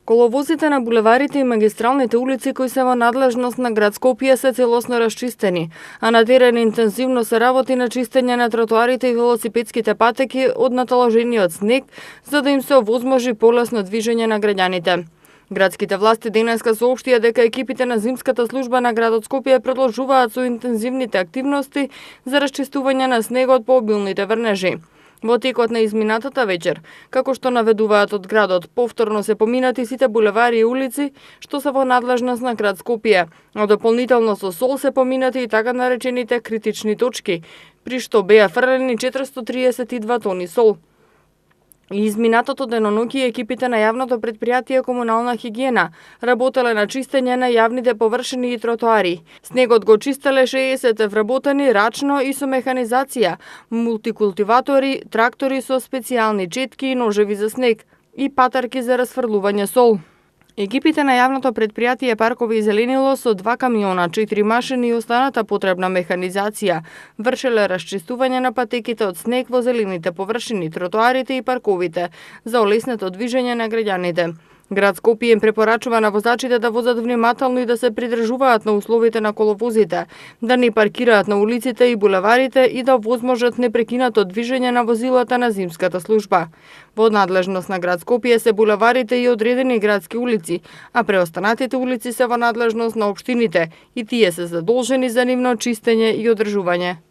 Коловозите на булеварите и магистралните улици кои се во надлежност на град Скопје се целосно расчистени, а на терен интензивно се работи на чистење на тротоарите и велосипедските патеки од наталожениот снег, за да им се овозможи полесно движење на граѓаните. Градските власти денеска соопштија дека екипите на зимската служба на градот Скопје продолжуваат со интензивните активности за расчистување на снегот по обилните врнежи. Во текот на изминатата вечер, како што наведуваат од градот, повторно се поминати сите булевари и улици што се во надлежност на град Скопје, а дополнително со сол се поминати и така наречените критични точки, при што беа фрлени 432 тони сол. И изминатото деноноќи екипите на јавното предпријатие Комунална хигиена работеле на чистење на јавните површини и тротоари. Снегот го чистеле 60 вработени рачно и со механизација, мултикултиватори, трактори со специјални четки и ножеви за снег и патарки за расфрлување сол. Екипите на јавното предпријатие Паркови и зеленило со 2 камиона, 4 машини и останата потребна механизација вршеле расчистување на патеките од снег во зелените површини, тротоарите и парковите за олеснето движење на граѓаните. Град Скопје им препорачува на возачите да возат внимателно и да се придржуваат на условите на коловозите, да не паркираат на улиците и булеварите и да овозможат непрекинато движење на возилата на зимската служба. Во надлежност на град Скопје се булеварите и одредени градски улици, а преостанатите улици се во надлежност на општините и тие се задолжени за нивно чистење и одржување.